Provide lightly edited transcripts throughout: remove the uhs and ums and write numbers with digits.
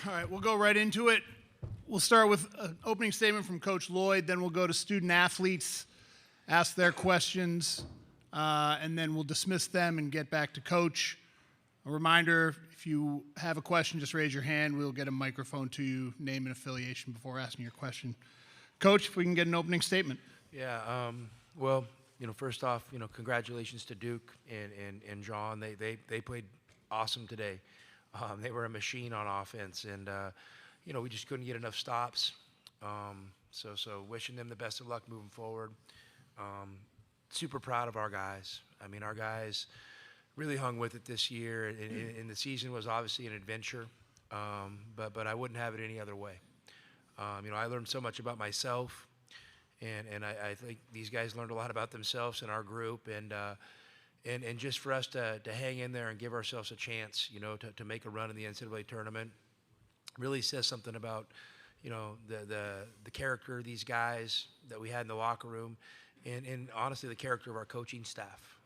All right, we'll go right into it. We'll start with an opening statement from Coach Lloyd, then we'll go to student athletes, ask their questions, and then we'll dismiss them and get back to Coach. A reminder, if you have a question, just raise your hand. We'll get a microphone to you, name and affiliation before asking your question. Coach, if we can get an opening statement. Yeah, well, first off, congratulations to Duke and John. They played awesome today. They were a machine on offense, and we just couldn't get enough stops. So wishing them the best of luck moving forward. Super proud of our guys. I mean, our guys really hung with it this year, and the season was obviously an adventure, but I wouldn't have it any other way. I learned so much about myself, and I think these guys learned a lot about themselves in our group, and just for us to hang in there and give ourselves a chance, to make a run in the NCAA tournament, really says something about, the character of these guys that we had in the locker room, and honestly the character of our coaching staff.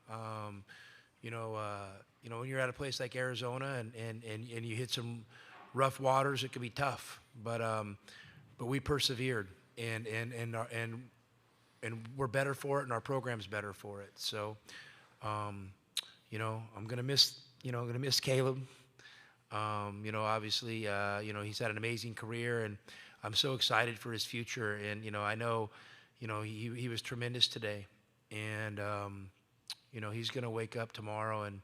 When you're at a place like Arizona and you hit some rough waters, it can be tough. But we persevered, and we're better for it, and our program's better for it. So, I'm gonna miss Caleb. Obviously, he's had an amazing career, and I'm so excited for his future. And I know, he was tremendous today, and he's gonna wake up tomorrow and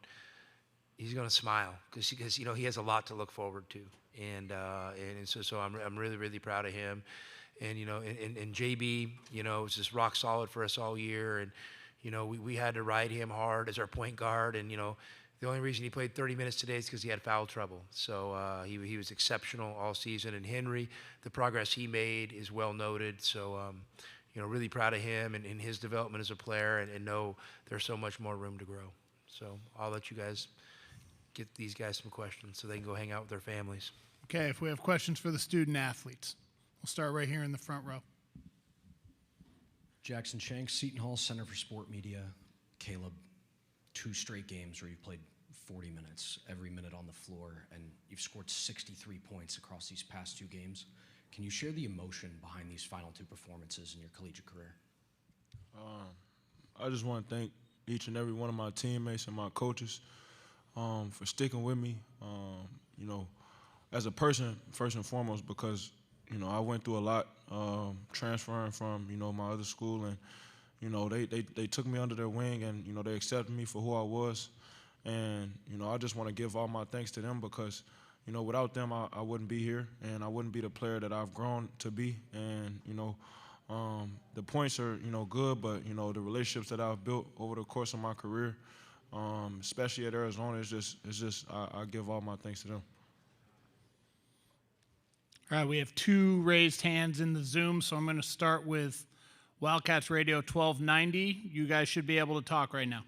he's gonna smile because he has a lot to look forward to, and so I'm really, really proud of him. And and JB, was just rock solid for us all year, and we had to ride him hard as our point guard, and the only reason he played 30 minutes today is because he had foul trouble. So he was exceptional all season. And Henry, the progress he made is well noted. So really proud of him and his development as a player, and know there's so much more room to grow. So I'll let you guys get these guys some questions so they can go hang out with their families. Okay, if we have questions for the student athletes, we'll start right here in the front row. Jackson Shanks, Seton Hall Center for Sport Media. Caleb, 2 straight games where you've played 40 minutes, every minute on the floor, and you've scored 63 points across these past 2 games. Can you share the emotion behind these final 2 performances in your collegiate career? I just want to thank each and every one of my teammates and my coaches for sticking with me, as a person, first and foremost, because, I went through a lot transferring from, my other school, and, they took me under their wing, and, they accepted me for who I was. And, I just want to give all my thanks to them because, without them, I wouldn't be here, and I wouldn't be the player that I've grown to be. And, the points are, good, but, the relationships that I've built over the course of my career, especially at Arizona, I give all my thanks to them. All right, we have 2 raised hands in the Zoom, so I'm going to start with Wildcats Radio 1290. You guys should be able to talk right now.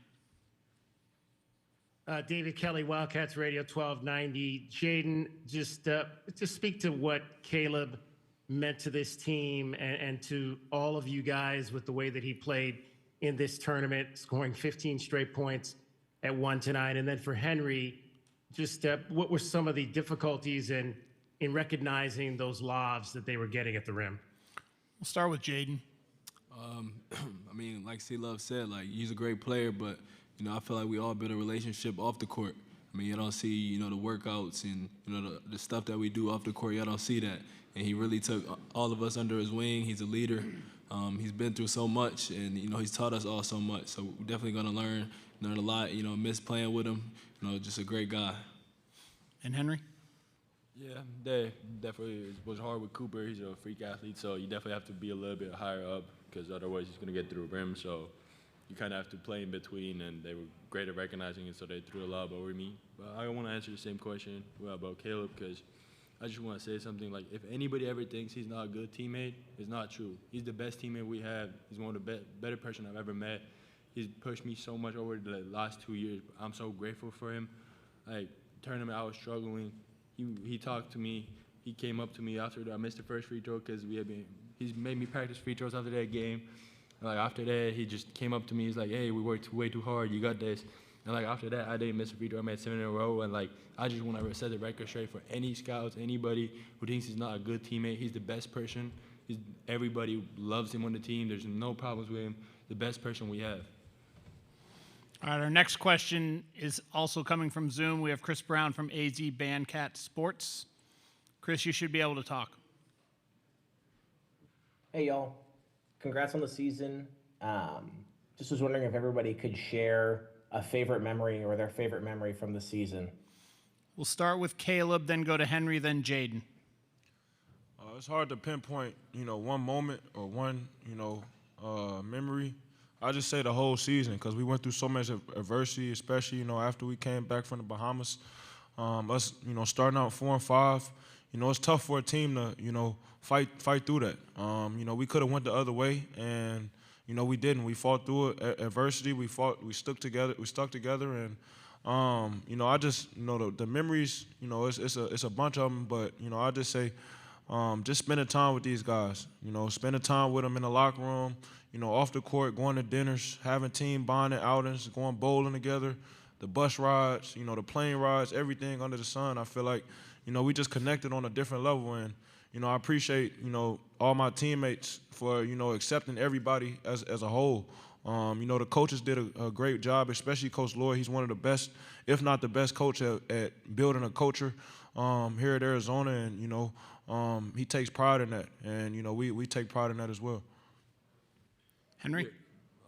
David Kelly, Wildcats Radio 1290. Jaden, just speak to what Caleb meant to this team and to all of you guys with the way that he played in this tournament, scoring 15 straight points at 1 tonight. And then for Henry, just what were some of the difficulties in recognizing those lobs that they were getting at the rim? We'll start with Jaden. Like C-Love said, he's a great player, but, I feel like we all build a relationship off the court. You don't see, the workouts and, the stuff that we do off the court. Y'all don't see that. And he really took all of us under his wing. He's a leader. He's been through so much, and, he's taught us all so much. So we're definitely going to learn a lot, miss playing with him. Just a great guy. And Henry? Yeah, definitely was hard with Cooper. He's a freak athlete, so you definitely have to be a little bit higher up because otherwise he's going to get through the rim. So you kind of have to play in between, and they were great at recognizing it, so they threw a lob over me. But I want to answer the same question about Caleb because I just want to say something like if anybody ever thinks he's not a good teammate, it's not true. He's the best teammate we have. He's one of the better person I've ever met. He's pushed me so much over the last 2 years. I'm so grateful for him. Tournament, I was struggling. He talked to me. He came up to me after I missed the first free throw because he's made me practice free throws after that game. After that, he just came up to me. He's like, "Hey, we worked way too hard. You got this." And like after that, I didn't miss a free throw. I made 7 in a row, and like I just want to set the record straight for any scouts, anybody who thinks he's not a good teammate. He's the best person. Everybody loves him on the team. There's no problems with him. The best person we have. All right, our next question is also coming from Zoom. We have Chris Brown from AZ Bandcat Sports. Chris, you should be able to talk. Hey, y'all. Congrats on the season. Just was wondering if everybody could share a favorite memory or their favorite memory from the season. We'll start with Caleb, then go to Henry, then Jaden. It's hard to pinpoint, one moment or one, memory. I just say the whole season because we went through so much adversity, especially, after we came back from the Bahamas. Us, starting out 4-5, it's tough for a team to, fight through that. We could have went the other way, and we didn't. We fought through it. Adversity. We stuck together, and I just the memories. It's a bunch of them, but I just say just spending time with these guys. Spending time with them in the locker room. Off the court, going to dinners, having team bonding outings, going bowling together, the bus rides, the plane rides, everything under the sun. I feel like we just connected on a different level, and I appreciate all my teammates for accepting everybody as a whole. The coaches did a great job, especially Coach Lloyd. He's one of the best, if not the best coach at building a culture here at Arizona, and he takes pride in that, and we take pride in that as well. Henry?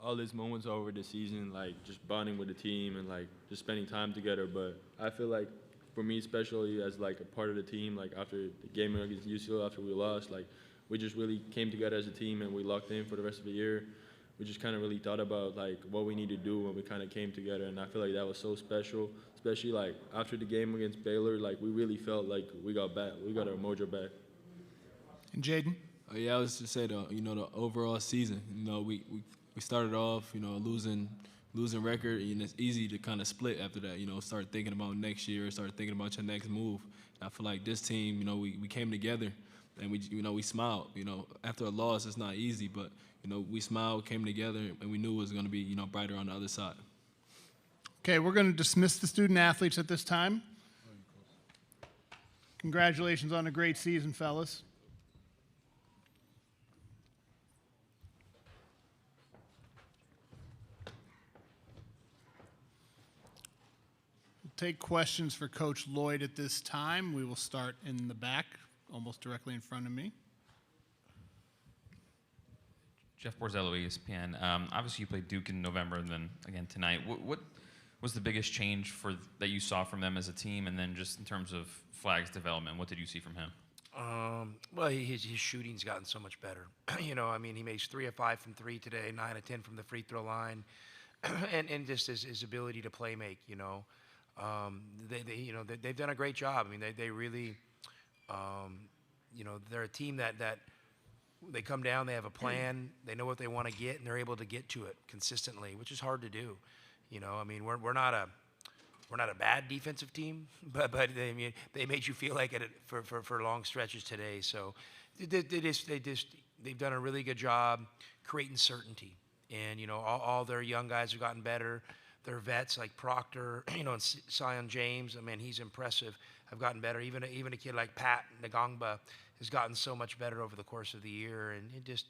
All these moments over the season, like just bonding with the team and like just spending time together. But I feel like for me, especially as like a part of the team, like after the game against UCLA, after we lost, like we just really came together as a team and we locked in for the rest of the year. We just kind of really thought about like what we need to do when we kind of came together, and I feel like that was so special, especially like after the game against Baylor. Like we really felt like we got our mojo back. And Jaden? Yeah, I was to say the overall season. We started off losing record, and it's easy to kind of split after that. Start thinking about next year, start thinking about your next move. And I feel like this team, we came together, and we smiled. After a loss, it's not easy, but we smiled, came together, and we knew it was going to be brighter on the other side. Okay, we're going to dismiss the student athletes at this time. Congratulations on a great season, fellas. Take questions for Coach Lloyd at this time. We will start in the back, almost directly in front of me. Jeff Borzello, ESPN. Obviously, you played Duke in November and then again tonight. What was the biggest change that you saw from them as a team, and then just in terms of Flag's development, what did you see from him? Well, his shooting's gotten so much better. He makes 3 of 5 from 3 today, 9 of 10 from the free throw line, and just his ability to play make. They've done a great job. They really, they're a team that they come down, they have a plan, they know what they want to get, and they're able to get to it consistently, which is hard to do. We're not a bad defensive team, but they made you feel like it for long stretches today. So they've done a really good job creating certainty, and all their young guys have gotten better. Their vets like Proctor, and Sion James, he's impressive, have gotten better. Even a kid like Pat Ngangba has gotten so much better over the course of the year, and it just,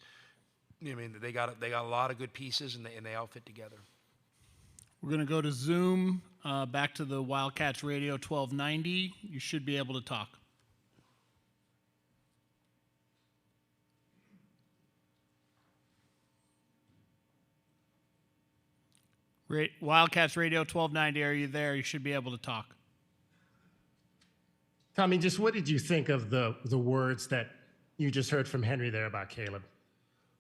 they got a lot of good pieces, and they all fit together. We're going to go to Zoom, back to the Wildcats Radio 1290. You should be able to talk. Wildcats Radio 1290, are you there? You should be able to talk. Tommy, just what did you think of the words that you just heard from Henry there about Caleb?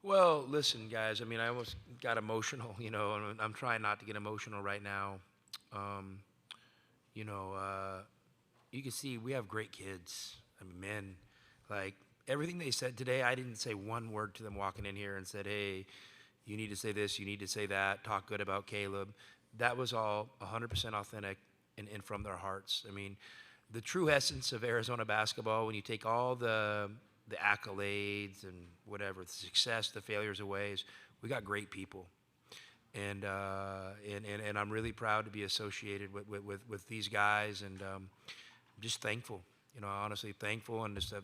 Well, listen, guys, I almost got emotional, and I'm trying not to get emotional right now. You can see we have great kids. Men, like everything they said today, I didn't say one word to them walking in here and said, hey, you need to say this, you need to say that, talk good about Caleb. That was all 100% authentic and from their hearts. The true essence of Arizona basketball, when you take all the accolades and whatever, the success, the failures away, is we got great people. and I'm really proud to be associated with these guys, and I'm just thankful, honestly thankful, and just a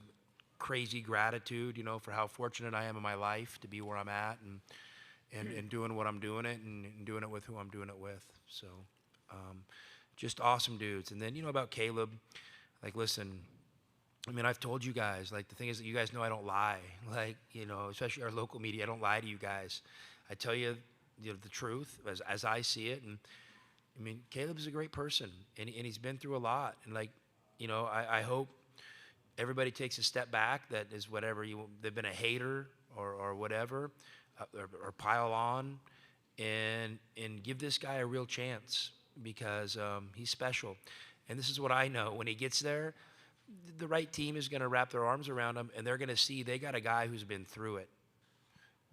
crazy gratitude, for how fortunate I am in my life to be where I'm at, and doing what I'm doing it, and doing it with who I'm doing it with. So, just awesome dudes. And then, about Caleb, like, listen, I mean, I've told you guys, like, the thing is that you guys know I don't lie. Like, especially our local media, I don't lie to you guys. I tell you, the truth as I see it. And I mean, Caleb's a great person, and he's been through a lot. And like, I hope everybody takes a step back. That is whatever they've been a hater or whatever, or pile on, and give this guy a real chance, because he's special. And this is what I know: when he gets there, the right team is going to wrap their arms around him, and they're going to see they got a guy who's been through it,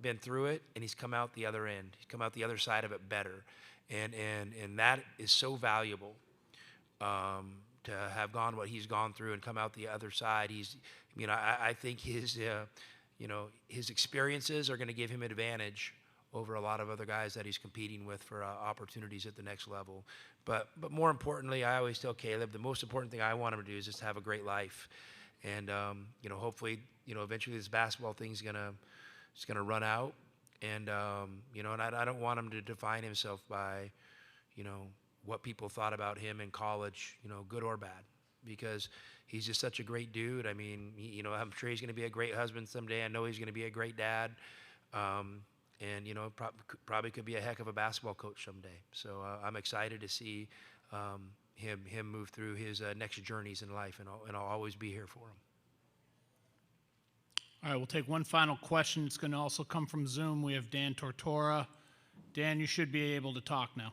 and he's come out the other end. He's come out the other side of it better, and that is so valuable, to have gone what he's gone through and come out the other side. I think his experiences are going to give him advantage over a lot of other guys that he's competing with for opportunities at the next level. But more importantly, I always tell Caleb, the most important thing I want him to do is just have a great life, and hopefully, eventually this basketball thing's gonna run out, and and I don't want him to define himself by what people thought about him in college, good or bad, because he's just such a great dude. I mean, I'm sure he's going to be a great husband someday. I know he's going to be a great dad, and probably could be a heck of a basketball coach someday. So I'm excited to see him move through his next journeys in life, and I'll always be here for him. All right, we'll take one final question. It's going to also come from Zoom. We have Dan Tortora. Dan, you should be able to talk now.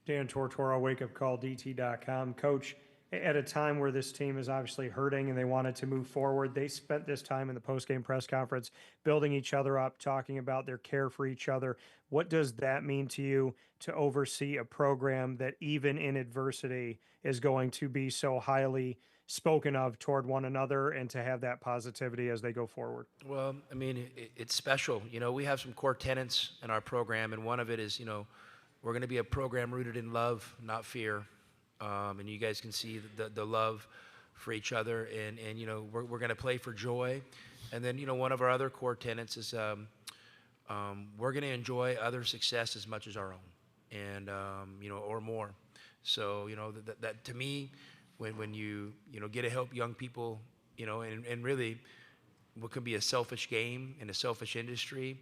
Dan Tortora, wakeupcalldt.com. Coach, at a time where this team is obviously hurting and they wanted to move forward, they spent this time in the postgame press conference building each other up, talking about their care for each other. What does that mean to you to oversee a program that even in adversity is going to be so highly spoken of toward one another, and to have that positivity as they go forward? Well, I mean, it's special. We have some core tenets in our program, and one of it is, we're going to be a program rooted in love, not fear. And you guys can see the love for each other, and we're going to play for joy. And then, one of our other core tenets is we're going to enjoy other success as much as our own, and or more. So that to me, when you get to help young people, and really what can be a selfish game in a selfish industry,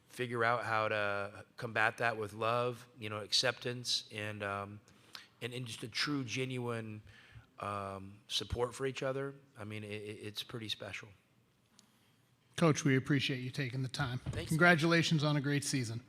figure out how to combat that with love, acceptance, and just a true, genuine support for each other. I mean, it's pretty special. Coach, we appreciate you taking the time. Thanks. Congratulations on a great season.